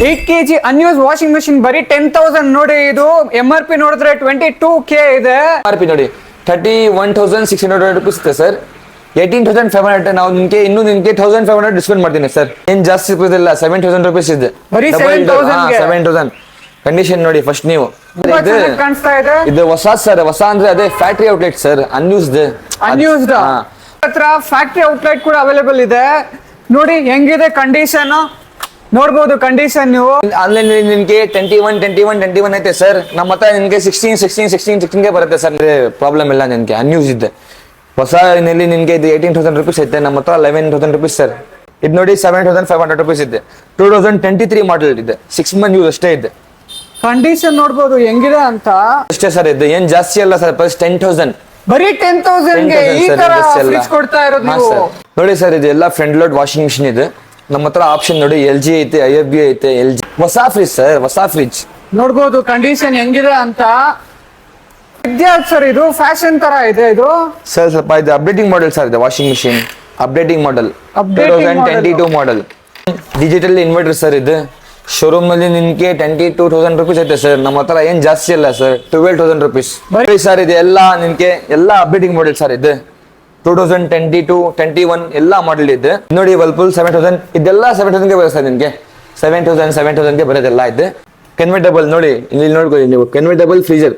8 kg unused washing machine ಬರೀ 10,000 ನೋಡಿ. ಇದು MRP ನೋಡಿದ್ರೆ 22K ಇದೆ. MRP ನೋಡಿ 31,600 rupees ಇದೆ ಸರ್. 18,500 ನಾವು ನಿಮ್ಗೆ ಇನ್ನೂ ನಿಮ್ಗೆ 1,500 ಡಿಸ್ಕೌಂಟ್ ಮಾಡ್ತೀನಿ ಸರ್. ಏನ್ ಜಾಸ್ತಿ ಇಲ್ಲ, 7,000 rupees ಇದೆ. ಬರೀ 7,000 ಕಂಡೀಷನ್ ನೋಡಿ ಫಸ್ಟ್ ನೀವು. ಕಾಣಿಸ್ತಾ ಇದೆ. ಇದು ಹೊಸ ಸರ್, ಹೊಸ ಅಂದ್ರೆ ಅದೇ ಫ್ಯಾಕ್ಟರಿ ಔಟ್ಲೆಟ್ ಸರ್, ಅನ್ಯೂಸ್ಡ್ ಹತ್ರ ಫ್ಯಾಕ್ಟರಿ ಔಟ್ಲೆಟ್ ಕೂಡ ಅವೈಲೇಬಲ್ ಇದೆ. ನೋಡಿ ಹೆಂಗಿದೆ ಕಂಡೀಷನ್ ನೋಡ್ಬೋದು. ಕಂಡೀಷನ್ ನೀವು ಆನ್ಲೈನ್ ನಿಮ್ಗೆ 21 ಐತೆ ಸರ್. ನಮ್ಮ ಹತ್ರ ನಿಮ್ಗೆ 16 ಬರುತ್ತೆ ಸರ್. ಪ್ರಾಬ್ಲಮ್ ಇಲ್ಲ ನಿಮ್ಗೆ. ಅನ್ಯೂಸ್ ಇದೆ ಹೊಸ ನಲ್ಲಿ ನಿಮ್ಗೆ ಇದು 18,000 rupees ಐತೆ. ನಮ್ಮ ಹತ್ರ 11,000 rupees ಸರ್. ಇದು ನೋಡಿ 7,500 rupees ಇದೆ. 2023 ಮಾಡೆಲ್ ಇದೆ. 6 months ಯೂಸ್ ಅಷ್ಟೇ ಇದೆ. ಕಂಡೀಷನ್ ನೋಡ್ಬೋದು ಹೆಂಗಿದೆ ಅಂತ ಅಷ್ಟೇ ಸರ್. ಇದು ಏನ್ ಜಾಸ್ತಿ ಅಲ್ಲ ಸರ್. ಪ್ಲಸ್ 10,000 ಬರೀ 10,000 ಗೆ ಈ ತರ ಫ್ರಿಡ್ಜ್ ಕೊಡ್ತಾ ಇರೋದು ನೀವು. ನೋಡಿ ಸರ್, ಇದು ಎಲ್ಲ ಫ್ರಂಟ್ ಲೋಡ್ ವಾಷಿಂಗ್ ಮಿಷಿನ್ ಇದೆ. ನಮ್ಮ ಹತ್ರ ಆಪ್ಷನ್ ನೋಡಿ LG ಐತೆ, IFB ಐತೆ. LG ಹೊಸ ಫ್ರಿಡ್ಜ್ ಸರ್, ಹೊಸ ಫ್ರಿಡ್ಜ್ ನೋಡ್ಬೋದು ಕಂಡೀಷನ್ ಹೆಂಗಿದೆ ಅಂತ. ಇದ್ಯಾವ್ದು ಸರ್ ಇದು? ಫ್ಯಾಷನ್ ತರ ಇದೆ ಇದು ಸರ್. ಸ್ವಲ್ಪ ಇದು ಅಪ್ಡೇಟಿಂಗ್ ಮಾಡೆಲ್ ಸರ್. ಇದು washing machine updating model 2022 model. Digital inverter sir. ಇದು ಶೋರೂಮ್ ನಲ್ಲಿ ನಿಮ್ಗೆ 22,000 rupees ಐತೆ ಸರ್. ನಮ್ಮ ಹತ್ರ ಏನ್ ಜಾಸ್ತಿ ಅಲ್ಲ ಸರ್, 12,000 rupees ಸರ್. ಇದು ಎಲ್ಲ ನಿಮ್ಗೆ ಎಲ್ಲ ಅಪ್ಡೇಟಿಂಗ್ ಮಾಡೆಲ್ ಸರ್. ಇದು 2022, 21 ಎಲ್ಲ ಮಾಡೆಲ್ ಇದೆ ನೋಡಿ. ವರ್ಲ್ಪೂಲ್ 7,000 ಇದೆಲ್ಲ 7,000 ಗೆ ಬರುತ್ತೆ ಸರ್. ನಿಮ್ಗೆ 7,000 ಗೆ ಬರೋದೆಲ್ಲ ಇದೆ. ಕನ್ವರ್ಟಬಲ್ ನೋಡಿ, ಇಲ್ಲಿ ನೋಡ್ಕೊಳ್ಳಿ ನೀವು. ಕನ್ವರ್ಟಬಲ್ ಫ್ರೀಜರ್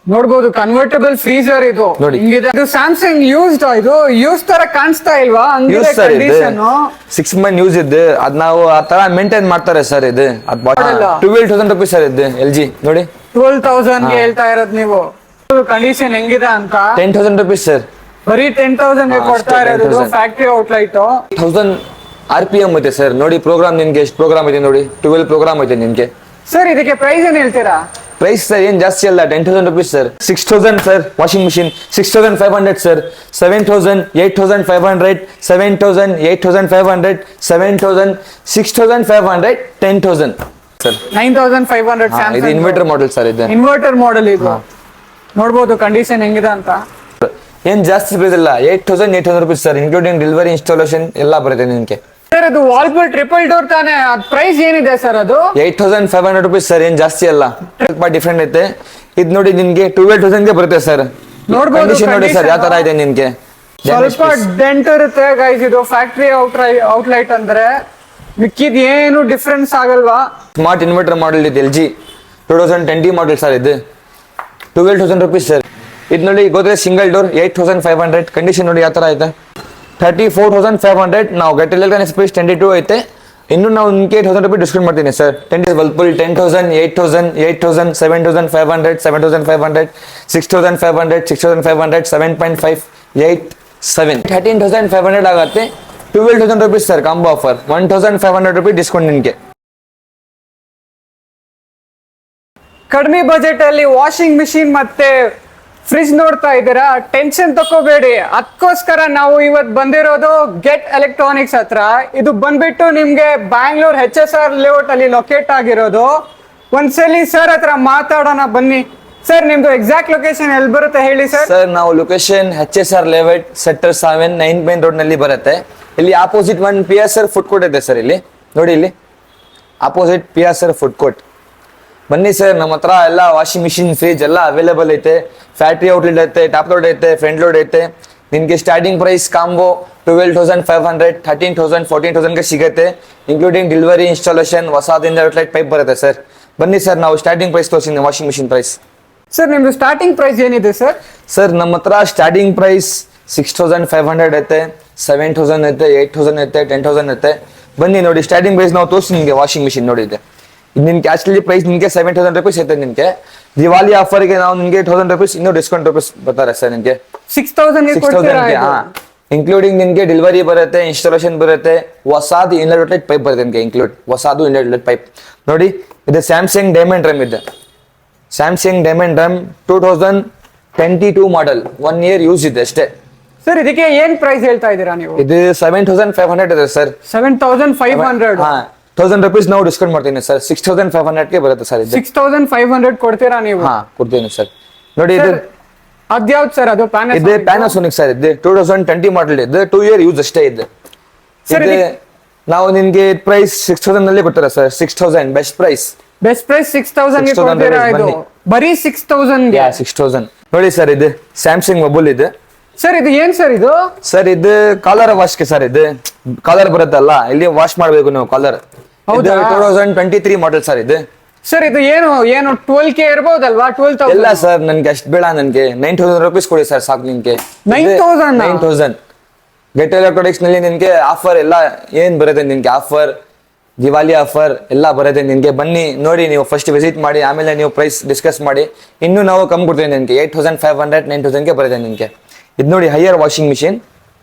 ನೋಡ್ಬೋದು. ಕನ್ವರ್ಟಬಲ್ ಫ್ರೀಜರ್ ಇದು ನೋಡಿ. ಇದು ಸ್ಯಾಮ್ಸಂಗ್ ಯೂಸ್ಡ್. ಇದು ಯೂಸ್ ತರ ಕಾಣಿಸ್ತಾ ಇಲ್ವಾ? 6 months ಯೂಸ್ ಇದೆ. ಅದ್ ನಾವು ಆ ತರ ಮೇಂಟೈನ್ ಮಾಡ್ತಾರೆ ಸರ್. ಇದು 12,000 rupees ಸರ್. ಇದು LG ನೋಡಿ 12,000 ಗೆ ಹೇಳ್ತಾ ಇರೋದು ನೀವು. ಕಂಡೀಷನ್ ಹೆಂಗಿದೆ ಅಂತ 10,000 rupees ಸರ್. ಬರೀ 10,000 ಗೆ ಕೊಡ್ತಾ ಇರೋದು ಫ್ಯಾಕ್ಟರಿ ಔಟ್ಲೆಟ್. 1000 RPM ಐತೆ ಸರ್. ನೋಡಿ ಪ್ರೋಗ್ರಾಮ್ ನಿಮ್ಗೆ ಎಷ್ಟು ಪ್ರೋಗ್ರಾಮ್ ಇದೆ ನೋಡಿ. 12 ಪ್ರೋಗ್ರಾಮ್ ಐತೆ ನಿಮ್ಗೆ ಸರ್. ಇದಕ್ಕೆ ಪ್ರೈಸ್ ಏನ್ ಹೇಳ್ತೀರಾ? ಪ್ರೈಸ್ ಸರ್ ಏನ್ ಜಾಸ್ತಿ ಅಲ್ಲ, 10,000 rupees sir. 6,000 sir washing machine. 6,500 sir. 7,000, 8,500, 7,000, 8,500, 7,000, 6,500, 10,000 sir. 9,500 ಇದು ಇನ್ವರ್ಟರ್ ಮಾಡೆಲ್ ಸರ್. ಇದು ಇನ್ವರ್ಟರ್ ಮಾಡೆಲ್. ಇದು ನೋಡ್ಬೋದು ಕಂಡೀಷನ್ ಹೆಂಗಿದೆ ಅಂತ. ಏನ್ ಜಾಸ್ತಿ ಬರೋದಿಲ್ಲ. 8,000 rupees sir, including delivery installation ಎಲ್ಲ ಬರುತ್ತೆ ನಿಮ್ಗೆ ಸರ್. ಅದು ವಾಲ್ಪೂಲ್ ಟ್ರಿಪಲ್ ಡೋರ್ ತಾನೆ. ಪ್ರೈಸ್ ಏನಿದೆ ಸರ್? ಅದು 8,500 rupees ಸರ್. ಏನ್ ಜಾಸ್ತಿ ಅಲ್ಲ, ಸ್ವಲ್ಪ ಡಿಫ್ರೆಂಟ್ ಐತೆ. ಇದು ನೋಡಿ ನಿಮ್ಗೆ 12,000 ಗೆ ಬರುತ್ತೆ ಸರ್. ನೋಡ್ಬೋದು ನೋಡಿ ಸರ್ ಯಾವ ತರ ಇದೆ ನಿಮ್ಗೆ. ಸ್ವಲ್ಪ ಡೆಂಟ್ ಇರುತ್ತೆ ಗೈಸ್. ಇದು ಫ್ಯಾಕ್ಟರಿ ಔಟ್ಲೆಟ್ ಅಂದ್ರೆ ಮಿಕ್ಕಿದ್ ಏನು ಡಿಫ್ರೆನ್ಸ್ ಆಗಲ್ವಾ. ಸ್ಮಾರ್ಟ್ ಇನ್ವರ್ಟರ್ ಮಾಡೆಲ್ ಇದೆ LG 2020 ಮಾಡೆಲ್ ಸರ್. ಇದು 12,000 rupees ಸರ್. ಇದು ನೋಡಿ ಗೋದ್ರೆ ಸಿಂಗಲ್ ಡೋರ್ 8,500. ಕಂಡೀಷನ್ ನೋಡಿ ಯಾವ ತರ ಐತೆ. 34,500 ನಾವು ಗೆಟ್ ಎಲೆಕ್ಟ್ರಾನಿಕ್ಸ್ ಪ್ರೈಸ್ 22 ಐತೆ. ಇನ್ನು ನಾವು ನಿಮ್ಗೆ 8,000 rupees ಡಿಸ್ಕೌಂಟ್ ಮಾಡ್ತೀನಿ ಸರ್. 10 ವರ್ಲ್ಪೂಲ್ 10,000, 8,000, 8,000, 7,500, 7,500, 6,500, 6,500, 7.5, 8, 7, 13,500 ಆಗುತ್ತೆ. 12,000 rupees sir combo offer. 1,500 rupees discount ನಿಮ್ಗೆ. ಕಡಿಮೆ ಬಜೆಟ್ ಅಲ್ಲಿ ವಾಷಿಂಗ್ ಮಿಷಿನ್ ಮತ್ತೆ ಫ್ರಿಜ್ ನೋಡ್ತಾ ಇದ್ದೀರಾ? ಟೆನ್ಷನ್ ತಕೋಬೇಡಿ. ಅದಕ್ಕೋಸ್ಕರ ನಾವು ಇವತ್ತು ಬಂದಿರೋದು ಗೆಟ್ ಎಲೆಕ್ಟ್ರಾನಿಕ್ಸ್ ಹತ್ರ. ಇದು ಬಂದ್ಬಿಟ್ಟು ನಿಮ್ಗೆ ಬ್ಯಾಂಗ್ಳೂರ್ HSR ಲೇಔಟ್ ಅಲ್ಲಿ ಲೊಕೇಟ್ ಆಗಿರೋದು. ಒಂದ್ಸಲಿ ಸರ್ ಹತ್ರ ಮಾತಾಡೋಣ ಬನ್ನಿ. ಸರ್ ನಿಮ್ದು ಎಕ್ಸಾಕ್ಟ್ ಲೊಕೇಶನ್ ಎಲ್ಲಿ ಬರುತ್ತೆ ಹೇಳಿ ಸರ್. ಸರ್ ನಾವು location HSR layout sector 7 9 main road ನಲ್ಲಿ ಬರುತ್ತೆ. ಇಲ್ಲಿ ಆಪೋಸಿಟ್ ಒಂದು PSR ಫುಡ್ ಕೋರ್ಟ್ ಇದೆ ಸರ್. ಇಲ್ಲಿ ನೋಡಿ, ಇಲ್ಲಿ ಆಪೋಸಿಟ್ PSR ಫುಡ್ ಕೋರ್ಟ್ ಬನ್ನಿ ಸರ್. ನಮ್ಮ ಹತ್ರ ಎಲ್ಲ ವಾಷಿಂಗ್ ಮಿಷಿನ್, ಫ್ರಿಜ್ ಎಲ್ಲ ಅವೈಲೇಬಲ್ ಐತೆ. ಫ್ಯಾಕ್ಟರಿ ಔಟ್ಲೆಟ್ ಐತೆ, ಟಾಪ್ ಲೋಡ್ ಐತೆ, ಫ್ರಂಟ್ ಲೋಡ್ ಐತೆ. ನಿಮ್ಗೆ ಸ್ಟಾರ್ಟಿಂಗ್ ಪ್ರೈಸ್ ಕಾಂಬೋ 12,500, 13,000, 14,000 ಗೆ ಸಿಗುತ್ತೆ. ಇನ್ಕ್ಲೂಡಿಂಗ್ ಡೆಲಿವರಿ ಇನ್ಸ್ಟಾಲೇಷನ್, ಹೊಸದಿಂದ ಔಟ್ಲೆಟ್ ಪೈಪ್ ಬರುತ್ತೆ ಸರ್. ಬನ್ನಿ ಸರ್, ನಾವು ಸ್ಟಾರ್ಟಿಂಗ್ ಪ್ರೈಸ್ ತೋರಿಸ್ತೀನಿ. ವಾಷಿಂಗ್ ಮಿಷಿನ್ ಪ್ರೈಸ್ ಸರ್ ನಿಮ್ದು ಸ್ಟಾರ್ಟಿಂಗ್ ಪ್ರೈಸ್ ಏನಿದೆ ಸರ್? ಸರ್ ನಮ್ಮ ಹತ್ರ ಸ್ಟಾರ್ಟಿಂಗ್ ಪ್ರೈಸ್ 6,500 ಐತೆ, 7,000 ಐತೆ, 8,000 ಐತೆ, 10,000 ಐತೆ. ಬನ್ನಿ ನೋಡಿ ಸ್ಟಾರ್ಟಿಂಗ್ ಪ್ರೈಸ್ ನಾವು ತೋರಿಸಿ ನಿಮಗೆ. ವಾಷಿಂಗ್ ಮಿಷಿನ್ ನೋಡಿದ್ದೆ ನಿಮ್ಗೆ ಆಕ್ಚುಲಿ ಪ್ರೈಸ್ ನಿಮ್ಗೆ 7,000 rupees ಐತೆ. ನಿಮ್ಗೆ ದಿವಾಲಿ ಆಫರ್ ಗೆ ನಾವು ನಿಮ್ಗೆ 1,000 rupees ಇನ್ನೂ ಡಿಸ್ಕೌಂಟ್ ರೂಪೀಸ್ ಬರ್ತಾರೆ ಸರ್. ನಿಮ್ಗೆ 6,000 ಇನ್ಕ್ಲೂಡಿಂಗ್ ನಿಮ್ಗೆ ಡೆಲಿವರಿ ಬರುತ್ತೆ, ಇನ್ಸ್ಟಾಲೇಷನ್ ಬರುತ್ತೆ, ಹೊಸದು ಇನ್ಲೆಟ್ ಪೈಪ್ ಬರುತ್ತೆ ನಿಮ್ಗೆ. ಇನ್ಕ್ಲೂಡ್ ಹೊಸದು ಇನ್ಲೆಟ್ ಪೈಪ್ ನೋಡಿ. ಇದು ಸ್ಯಾಮ್ಸಂಗ್ ಡೈಮಂಡ್ ಡ್ರಮ್ ಇದೆ. Samsung diamond drum 2022 model. 1 year use ಇದೆ ಅಷ್ಟೇ ಸರ್. ಇದಕ್ಕೆ ಏನ್ ಪ್ರೈಸ್ ಹೇಳ್ತಾ ಇದ್ದೀರಾ ನೀವು? ಇದು 7,500 ಇದೆ ಸರ್. 7,500. 1,000 rupees ನಾವು ಡಿಸ್ಕೌಂಟ್ ಮಾಡ್ತೀನಿ ಸರ್. 6,500 ಗೆ ಬರುತ್ತೆ ಸರ್. ಇದು 6,500 ಕೊಡ್ತೀರಾ ನೀವು? ಕೊಡ್ತೀನಿ ಸರ್. ನೋಡಿ ಇದು ಅದ್ಯಾವ್ದು ಸರ್? ಅದು ಪ್ಯಾನಾಸೋನಿಕ್ ಸರ್. ಇದು 2020 ಮಾಡೆಲ್ ಇದೆ. 2 year ಯೂಸ್ ಅಷ್ಟೇ ಇದೆ. ನಾವು ನಿನ್ಗೆ ಪ್ರೈಸ್ 6,000 ನಲ್ಲಿ ಕೊಡ್ತಾರೆ sir. 6,000 best price. Best price 6,000 ಗೆ 6,000 ಕೊಡ್ತೀರಾ ಇದು? ಬನ್ನಿ. ಬರೀ 6,000 ಗೆ? 6,000 ನೋಡಿ ಸರ್. ಇದು ಸ್ಯಾಮ್ಸಂಗ್ ಮೊಬೈಲ್ ಇದೆ ಸರ್. ಇದು ಏನ್ ಸರ್ ಇದು? ಸರ್ ಇದು ಕಾಲರ್ ವಾಶ್ಗೆ ಸರ್. ಇದು ಕಾಲರ್ ಬರುತ್ತಲ್ಲ, ಇಲ್ಲಿ ವಾಶ್ ಮಾಡ್ಬೇಕು ನೀವು ಕಾಲರ್. ಹೌದಾ? 2023 ಮಾಡೆಲ್ ಸರ್ ಇದು. ಸರ್ ಇದು ಏನು 12K ಇರ್ಬೋದಲ್ವಾ? 12,000? ಇಲ್ಲ ಸರ್, ನನ್ಗೆ ಅಷ್ಟು ಬೇಡ. ನನ್ಗೆ 9,000 rupees ಕೊಡಿ ಸರ್, ಸಾಕು ನಿನ್ಗೆ. 9,000? 9,000 ಗೆಟ್ ಎಲೆಕ್ಟ್ರಾನಿಕ್ಸ್ ನಲ್ಲಿ ನಿನ್ಗೆ ಆಫರ್ ಎಲ್ಲ ಏನ್ ಬರುತ್ತೆ ನಿನ್ಗೆ, ಆಫರ್, ದಿವಾಲಿ ಆಫರ್ ಎಲ್ಲ ಬರುತ್ತೆ ನಿನ್ಗೆ. ಬನ್ನಿ ನೋಡಿ, ನೀವು ಫಸ್ಟ್ ವಿಸಿಟ್ ಮಾಡಿ, ಆಮೇಲೆ ನೀವು ಪ್ರೈಸ್ ಡಿಸ್ಕಸ್ ಮಾಡಿ. ಇನ್ನು ನಾವು ಕಮ್ಮಿ ಕೊಡ್ತೀವಿ ನಿನ್ಗೆ. 8,500 9,000 ಗೆ ಬರುತ್ತೆ ನಿನ್ಗೆ. ಇದು ನೋಡಿ ಹೈಯರ್ ವಾಷಿಂಗ್ ಮಿಷಿನ್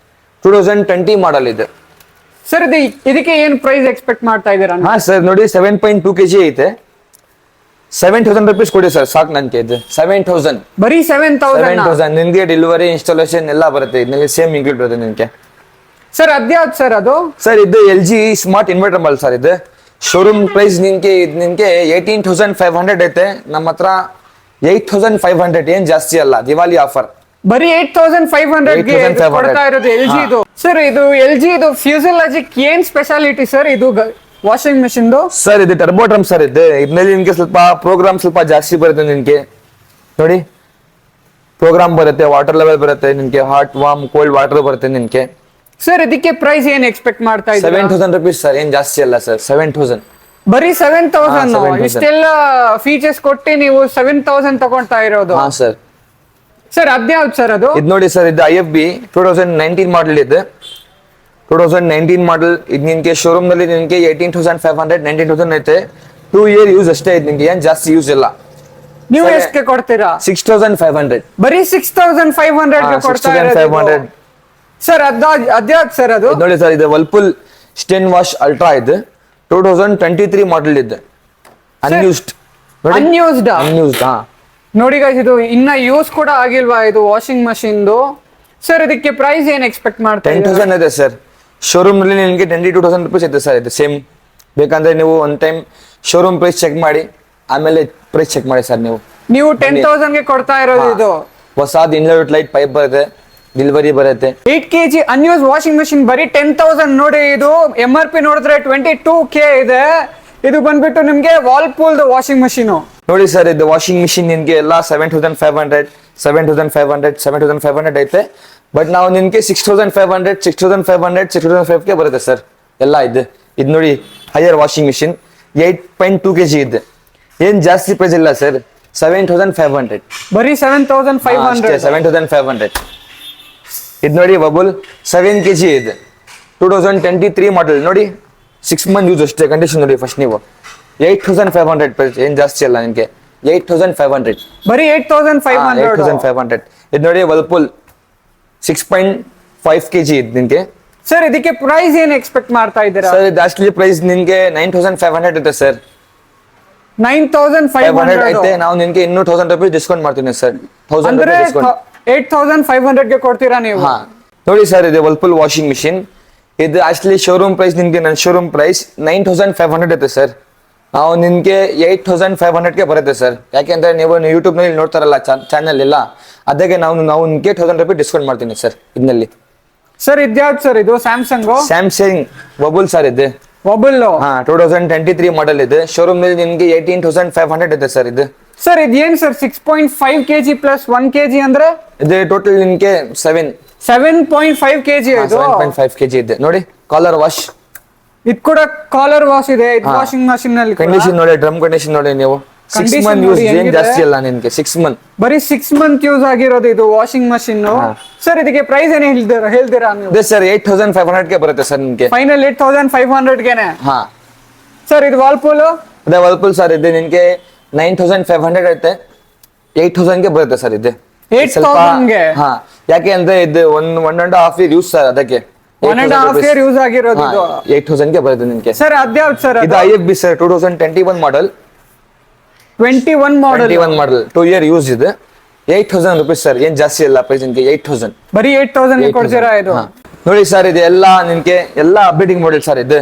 2020 ಮಾಡಲ್ ಇದೆ ಸರ್. ಇದಕ್ಕೆ ಏನ್ ಪ್ರೈಸ್ ಎಕ್ಸ್ಪೆಕ್ಟ್ ಮಾಡ್ತಾ ಇದ್ದೀರಾ? ಹಾ ಸರ್ ನೋಡಿ, 7.2 kg ಐತೆ. 7,000 rupees ಕೊಡಿ ಸರ್, ಸಾಕು ನನ್ಗೆ. ಇದು 7,000. ಬರೀ 7,000? ನಿನ್ಗೆ ಡೆಲಿವರಿ, ಇನ್ಸ್ಟಾಲೇಷನ್ ಎಲ್ಲ ಬರುತ್ತೆ ಇದರಲ್ಲಿ, ಸೇಮ್ ಇನ್ಕ್ಲೂಡ್ ಬರುತ್ತೆ ನಿನ್ಗೆ. ಸರ್ ಅದ್ಯಾವ್ದು ಸರ್ ಅದು? ಸರ್ ಇದು LG smart inverter model sir. ಇದು ಶೋರೂಮ್ ಪ್ರೈಸ್ ನಿನ್ಗೆ 18,500 ಐತೆ. ನಮ್ಮ ಹತ್ರ 8,500, ಏನ್ ಜಾಸ್ತಿ ಅಲ್ಲ, ದಿವಾಲಿ ಆಫರ್. ಬರೀ 8,500 ಗೆ 8,500 ಕೊಡ್ತಾ ಇರೋದು LG ಇದು. ಸರ್ ಇದು LG ಇದು ಫ್ಯೂಸಿಯಾಲಜಿಕ್ ಏನ್ ಸ್ಪೆಷಾಲಿಟಿ ಸರ್ ಇದು ವಾಷಿಂಗ್ ಮೆಷಿನ್? ಸರ್ ಇದು ಟರ್ಬೋ ಡ್ರಮ್ ಸರ್. ಇದ್ರಲ್ಲಿ ನಿನ್ಗೆ ಸ್ವಲ್ಪ ಪ್ರೋಗ್ರಾಮ್ ಸ್ವಲ್ಪ ಜಾಸ್ತಿ ಬರುತ್ತೆ ನಿನ್ಗೆ. ನೋಡಿ ಪ್ರೋಗ್ರಾಮ್ ಬರುತ್ತೆ, ವಾಟರ್ ಲೆವೆಲ್ ಬರುತ್ತೆ ನಿನ್ಗೆ, ಹಾಟ್, ವಾರ್ಮ್, ಕೋಲ್ಡ್ ವಾಟರ್ ಬರುತ್ತೆ ನಿನ್ಗೆ. ಸರ್ ಇದಕ್ಕೆ ಪ್ರೈಸ್ ಏನ್ ಎಕ್ಸ್ಪೆಕ್ಟ್ ಮಾಡ್ತಾ ಇದ್ದೀರಾ? 7,000 rupees ಸರ್, ಏನ್ ಜಾಸ್ತಿ ಅಲ್ಲ ಸರ್. 7,000. ಬರೀ 7,000? 7,000. ಇಷ್ಟೆಲ್ಲ ಫೀಚರ್ಸ್ ಕೊಟ್ಟು ನೀವು 7,000 ತಗೊಳ್ತಾ ಇರೋದು? ಹಾ ಸರ್. ಸರ್ ಅದ್ಯಾವ್ದು ಸರ್ ಅದು? ಇದು ನೋಡಿ ಸರ್, ಇದು IFB 2019 ಮಾಡಲ್ ಇದೆ. 2019 ಮಾಡಲ್. ಇದು ನಿನ್ಗೆ ಶೋರೂಮ್ ನಲ್ಲಿ ನಿನ್ಗೆ 18,500 19,000 ಐತೆ. 2 year ಯೂಸ್ ಅಷ್ಟೇ ಇದು ನಿನ್ಗೆ, ಏನ್ ಜಾಸ್ತಿ ಯೂಸ್ ಇಲ್ಲ. ನೀವು ಎಷ್ಟಕ್ಕೆ ಕೊಡ್ತೀರಾ? 6,500. ಬರೀ 6,500 ಗೆ ಕೊಡ್ತಾ ಇರೋದು? 6,500. ಸರ್ ಅದ್ಯಾವ್ದು ಸರ್ ಅದು? ನೋಡಿ ಸರ್, ಇದು ವರ್ಲ್ಪೂಲ್ ಸ್ಟೇನ್ ವಾಶ್ ಅಲ್ಟ್ರಾ ಇದೆ. 2023 ಮಾಡಲ್ ಇದೆ. ಅನ್ಯೂಸ್ಡ್. ಅನ್ಯೂಸ್ಡ್? ಅನ್ಯೂಸ್ಡ್. ಹಾ ನೋಡಿ ಗೈಸ್, ಇದು ಇನ್ನ ಯೂಸ್ ಕೂಡ ಆಗಿಲ್ವಾ ಇದು ವಾಷಿಂಗ್ ಮಷಿನ್? ಸರ್ ಇದಕ್ಕೆ ಪ್ರೈಸ್ ಏನ್ ಎಕ್ಸ್ಪೆಕ್ಟ್ ಮಾಡ್ತಾ ಇದ್ದೀರಾ? 10,000 ಇದೆ ಸರ್. ಶೋರೂಮ್ ನಲ್ಲಿ ನಿಮಗೆ 22,000 rupees ಇದೆ ಸರ್. ಇದು ಸೇಮ್. ಬೇಕಂದ್ರೆ ನೀವು one time showroom price check ಮಾಡಿ, ಆಮೇಲೆ ಪ್ರೈಸ್ ಚೆಕ್ ಮಾಡಿ ಸರ್. ನೀವು 10,000 ಗೆ ಕೊಡ್ತಾ ಇರೋದು ಇದು? ಹೊಸದು ಇನ್ಲೈಟ್ ಲೈಟ್ ಪೈಪ್ ಬರುತ್ತೆ, ಡೆಲಿವರಿ ಬರುತ್ತೆ. 8 kg ಅನ್ಯೂಸ್ ವಾಷಿಂಗ್ ಮಷಿನ್ ಬರೀ 10,000. ನೋಡಿ ಇದು MRP ನೋಡಿದ್ರೆ 22K ಇದೆ. ಇದು ಬಂದ್ಬಿಟ್ಟು ನಿಮ್ಗೆ ವಾಲ್ಪೂಲ್ ವಾಷಿಂಗ್ ಮಷೀನ್. ನೋಡಿ ಸರ್, ಇದು ವಾಷಿಂಗ್ ಮಿಷಿನ್ ನಿನ್ಗೆ ಎಲ್ಲ 7,500 ಐತೆ. ಬಟ್ ನಾವು ನಿನ್ಗೆ 6,500 6,500 ಗೆ ಬರುತ್ತೆ ಸರ್ ಎಲ್ಲ. ಇದು ನೋಡಿ ಹೈಯರ್ ವಾಷಿಂಗ್ ಮಿಷಿನ್ 8.2 kg ಇದೆ. ಏನ್ ಜಾಸ್ತಿ ಪ್ರೈಸ್ ಇಲ್ಲ ಸರ್. 7,500. ಬರೀ 7,500? 7,500. ಇದು ನೋಡಿ ಬಬಲ್ 7 kg ಇದೆ. 2023 ಮಾಡೆಲ್. ನೋಡಿ 6 months ಯೂಸ್ ಅಷ್ಟೇ. ಕಂಡೀಷನ್ ನೋಡಿ ಫಸ್ಟ್ ನೀವು. 8,500 ಪ್ರೈಸ್, ಏನ್ ಜಾಸ್ತಿ ಅಲ್ಲ ನಿನ್ಗೆ. 8,500. ಬರೀ 8,500? 8,500. ಇದು ನೋಡಿ ವರ್ಲ್ಪೂಲ್ 6.5 kg ಇದೆ ನಿನ್ಗೆ. ಸರ್ ಇದಕ್ಕೆ ಪ್ರೈಸ್ ಏನ್ ಎಕ್ಸ್ಪೆಕ್ಟ್ ಮಾಡ್ತಾ ಇದ್ದೀರಾ? ಸರ್ ಇದು ಅಷ್ಟಲಿ ಪ್ರೈಸ್ ನಿನ್ಗೆ 9,500 ಇದೆ ಸರ್. 9,500 ಐತೆ. ನಾವು ನಿನ್ಗೆ ಇನ್ನೂ 1,000 rupees ಡಿಸ್ಕೌಂಟ್ ಮಾಡ್ತೀನಿ ಸರ್. 1,000 ಅಂದ್ರೆ rupees ಡಿಸ್ಕೌಂಟ್. 8,500 ಗೆ ಕೊಡ್ತೀರಾ ನೀವು? ಹಾ ನೋಡಿ ಸರ್, ಇದು ವರ್ಲ್ಪೂಲ್ ವಾಷಿಂಗ್ ಮಿಷಿನ್. ಇದು ಆಕ್ಚುಲಿ ಶೋರೂಮ್ ಪ್ರೈಸ್ ನಿನ್ಗೆ, ನನ್ನ ಶೋರೂಮ್ ಪ್ರೈಸ್ 9,500 ಇದೆ ಸರ್. ನಾವು ನಿನ್ಗೆ 8,500 ಗೆ ಬರುತ್ತೆ ಸರ್. ಯಾಕೆಂದ್ರೆ ನೀವು ಯೂಟ್ಯೂಬ್ ನಲ್ಲಿ ನೋಡ್ತಾರಲ್ಲ ಚಾನಲ್ ಎಲ್ಲ, ಅದಕ್ಕೆ ನಾವು ನಿಮ್ಗೆ 1,000 rupees ಡಿಸ್ಕೌಂಟ್ ಮಾಡ್ತೀನಿ ಸರ್ ಇದರಲ್ಲಿ. ಸರ್ ಇದ್ಯಾವ್ದು ಸರ್ ಇದು? ಸ್ಯಾಮ್ಸಂಗ್ ಬಬಲ್ ಸರ್ ಇದೆ. ಮೊಬೈಲ್? ಹಾ 2023 ಮಾಡೆಲ್ ಇದೆ. ಶೋರೂಮ್ ನಲ್ಲಿ ನಿಮ್ಗೆ 18,500 ಇದೆ ಸರ್ ಇದು. ಸರ್ ಇದೇನ್ ಸರ್ 6.5 kg ಪ್ಲಸ್ 1 kg ಅಂದ್ರೆ? ಇದು ಟೋಟಲ್ ನಿಮ್ಗೆ 7.5 kg ಇದು? 7.5 kg ಇದೆ. ನೋಡಿ ಕಾಲರ್ ವಾಶ್. ಇದು ಕೂಡ ಕಾಲರ್ ವಾಶ್ ಇದೆ ವಾಷಿಂಗ್ ಮಷಿನ್ ನಲ್ಲಿ. ಕಂಡೀಷನ್ ನೋಡಿ, ಡ್ರಮ್ ಕಂಡೀಷನ್ ನೋಡಿ ನೀವು. 6 months ಯೂಸ್, ಏನ್ ಜಾಸ್ತಿ ಅಲ್ಲ ನಿನ್ಗೆ. 6 months. ಬರೀ 6 months ಯೂಸ್ ಆಗಿರೋದು ಇದು ವಾಷಿಂಗ್ ಮಷಿನ್. ಸರ್ ಇದಕ್ಕೆ ಪ್ರೈಸ್ ಏನ್ ಹೇಳ್ತೀರಾ ನೀವು? ಇದೆ ಸರ್ 8,500 ಗೆ ಬರುತ್ತೆ ಸರ್ ನಿಮ್ಗೆ. ಫೈನಲ್ 8,500 ಗೆನೆ? ಹಾ ಸರ್ ಇದು ವಾಲ್ಪೂಲ್? ಅದೇ ವರ್ಲ್ಪೂಲ್ ಸರ್. ಇದೆ ನಿನ್ಗೆ 9,500 ಐತೆ. 8,000 ಗೆ ಬರುತ್ತೆ ಸರ್ ಇದು. 8,000 ಗೆ? ಹಾ ಯಾಕೆ ಅಂದ್ರೆ ಇದು 1.5 year ಯೂಸ್ ಸರ್, ಅದಕ್ಕೆ 1.5 year ಯೂಸ್ ಆಗಿರೋದು ಇದು. 8,000 ಗೆ ಬರುತ್ತೆ ನಿನ್ಗೆ. ಸರ್ ಅದ್ಯಾವ್ದು ಸರ್? ಇದು IFB sir 2021 model. 21 model 2 year use ಇದೆ. 8,000 rupees ಸರ್, ಏನ್ ಜಾಸ್ತಿ ಇಲ್ಲ ಪ್ರೈಸ್ ನಿನ್ಗೆ. 8,000. ಬರೀ 8,000 ಗೆ ಕೊಡ್ತೀರಾ ಇದು? ನೋಡಿ ಸರ್, ಇದು ಎಲ್ಲ ನಿನ್ಗೆ ಎಲ್ಲ ಅಪ್ಡೇಟಿಂಗ್ ಮಾಡೆಲ್ ಸರ್. ಇದು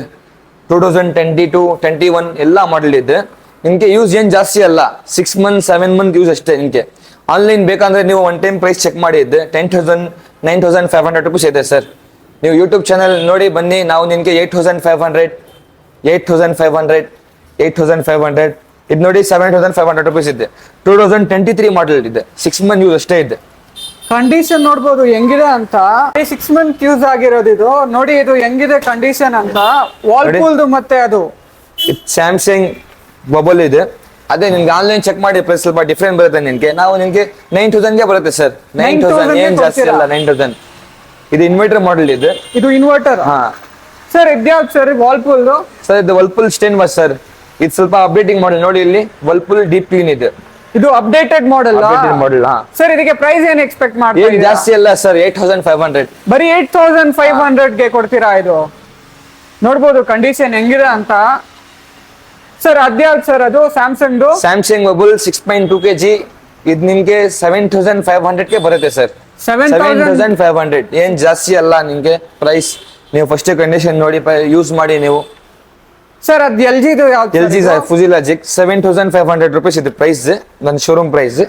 2022 21 ಎಲ್ಲ ಮಾಡೆಲ್ ಇದೆ ನಿಮ್ಗೆ. ಯೂಸ್ ಏನ್ ಜಾಸ್ತಿ ಅಲ್ಲ. 6 months 7 months ಯೂಸ್ ಅಷ್ಟೇ ನಿಮ್ಗೆ. ಆನ್ಲೈನ್ ಬೇಕಂದ್ರೆ ನೀವು ಒನ್ ಟೈಮ್ ಪ್ರೈಸ್ ಚೆಕ್ ಮಾಡಿ. ಇದೆ 10,000 9,500 rupees ಇದೆ ಸರ್. ನೀವು ಯೂಟ್ಯೂಬ್ ಚಾನಲ್ ನೋಡಿ ಬನ್ನಿ, ನಾವು ನಿಮಗೆ 8500 8500 8500 ಇದು ನೋಡಿ 7500 ರುಪೀಸ್ ಇದೆ. 2023 ಮಾಡೆಲ್ ಇದೆ, 6 ಮಂತ್ ಯೂಸ್ ಅಷ್ಟೇ ಇದೆ. ಕಂಡೀಷನ್ ನೋಡ್ಬೋದು ಹೆಂಗಿದೆ ಅಂತ. 6 ಮಂತ್ ಯೂಸ್ ಆಗಿರೋದು ಇದು ನೋಡಿ, ಇದು ಹೆಂಗಿದೆ ಕಂಡೀಷನ್ ಅಂತ. ವಾಲ್ಪೂಲ್ದು ಮತ್ತೆ ಅದು ಸ್ಯಾಮ್ಸಂಗ್ ಬಬಲ್ ಇದೆ. ಅದೇ ನಿಮ್ಗೆ ಆನ್ಲೈನ್ ಚೆಕ್ ಮಾಡಿ ಪ್ರೈಸ್ ಸ್ವಲ್ಪ ಡಿಫ್ರೆಂಟ್ ಬರುತ್ತೆ ನಿನ್ಗೆ. ನಾವು ನಿಮ್ಗೆ 9000 ಬರುತ್ತೆ ಸರ್. 9000 ಏನ್ ಜಾಸ್ತಿ ಅಲ್ಲ, 9000. ಇದು ಇನ್ವರ್ಟರ್ ಮಾಡೆಲ್ ಇದೆ. ಇದು ಇನ್ವರ್ಟರ್. ಹಾ ಸರ್ ಇದ್ಯಾವ್ದು ಸರ್ ವರ್ಲ್ಪೂಲ್? ಸರ್ ಇದು ವರ್ಲ್ಪೂಲ್ ಸ್ಟೇನ್ ವಾಶ್ ಸರ್. ಇದು ಸ್ವಲ್ಪ ಅಪ್ಡೇಟಿಂಗ್ ಮಾಡೆಲ್ ನೋಡಿ, ಇಲ್ಲಿ ವರ್ಲ್ಪೂಲ್ ಡೀಪ್ ಕ್ಲೀನ್ ಇದೆ. ಇದು ಅಪ್ಡೇಟೆಡ್ ಮಾಡೆಲ್. ಮಾಡೆಲ್. ಹಾ ಸರ್ ಇದಕ್ಕೆ ಪ್ರೈಸ್ ಏನ್ ಎಕ್ಸ್ಪೆಕ್ಟ್ ಏನ್ ಮಾಡ್ತೀರಾ? ಜಾಸ್ತಿ ಅಲ್ಲ ಸರ್, 8500. ಬರೀ 8500 ಗೆ ಕೊಡ್ತೀರಾ? ಇದು ನೋಡ್ಬೋದು ಕಂಡೀಷನ್ ಹೆಂಗಿದೆ ಅಂತ. ಸರ್ ಅದ್ಯಾವ್ದು ಸರ್ ಅದು? Samsung Samsung bubble 6.2 kg. ಇದು ನಿಮ್ಗೆ 7500 ಗೆ ಬರುತ್ತೆ ಸರ್. 7500 ಏನ್ ಜಾಸ್ತಿ ಅಲ್ಲ ನಿಮ್ಗೆ ಪ್ರೈಸ್. ನೀವು ಫಸ್ಟ್ ಕಂಡೀಷನ್ ನೋಡಿ ಯೂಸ್ ಮಾಡಿ ನೀವು. ಸರ್ ಅದು ಎಲ್ ಜಿ LG ಫುಜಿಲಾಜಿಕ್ 7500 ರುಪೀಸ್ ಇದು ಪ್ರೈಸ್. ನನ್ನ ಶೋರೂಮ್ ಪ್ರೈಸ್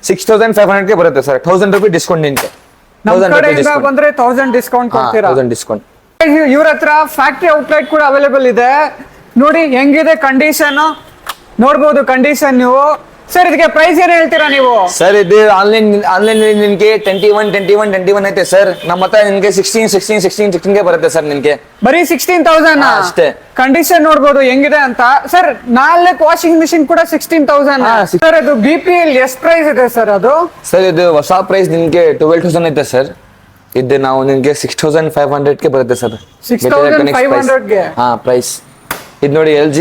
6500 ಗೆ ಬರುತ್ತೆ ಸರ್. 1000 ರುಪೀಸ್ ಡಿಸ್ಕೌಂಟ್ ನಿಮ್ಗೆ. ನಮ್ಮ ಕಡೆಯಿಂದ ಬಂದ್ರೆ 1000 ಡಿಸ್ಕೌಂಟ್ ಕೊಡ್ತೀರಾ? 1000 ಡಿಸ್ಕೌಂಟ್. ಇವ್ರ ಹತ್ರ ಫ್ಯಾಕ್ಟರಿ ಔಟ್ಲೆಟ್ ಕೂಡ ಅವೈಲೇಬಲ್ ಇದೆ. ನೋಡಿ ಹೆಂಗಿದೆ ಕಂಡೀಷನ್, ನೋಡ್ಬೋದು ಕಂಡೀಷನ್ ನೀವು. ಸರ್ ಇದಕ್ಕೆ ಪ್ರೈಸ್ ಏನ್ ಹೇಳ್ತೀರಾ ನೀವು? ಸರ್ ಇದು ಆನ್ಲೈನ್ ನಿಮ್ಗೆ 21 ಐತೆ ಸರ್. ನಮ್ಮ ಹತ್ರ ನಿಮ್ಗೆ 16 ಗೆ ಬರುತ್ತೆ ಸರ್ ನಿಮ್ಗೆ. ಬರೀ 16,000 ಅಷ್ಟೇ. ಕಂಡೀಷನ್ ನೋಡ್ಬೋದು ಹೆಂಗಿದೆ ಅಂತ. ಸರ್ 4 ವಾಷಿಂಗ್ ಮಿಷಿನ್ ಕೂಡ 16,000. ಸರ್ ಇದು BPL ಎಷ್ಟು ಪ್ರೈಸ್ ಇದೆ ಸರ್ ಅದು? ಸರ್ ಇದು ಹೊಸ ಪ್ರೈಸ್ ನಿಮ್ಗೆ 12,000 ಐತೆ ಸರ್. ಇದು ನಾವು ನಿಮ್ಗೆ 6500 ಗೆ ಬರುತ್ತೆ ಸರ್. 6500 ಗೆ ಹಾ ಪ್ರೈಸ್. ಇದು ನೋಡಿ LG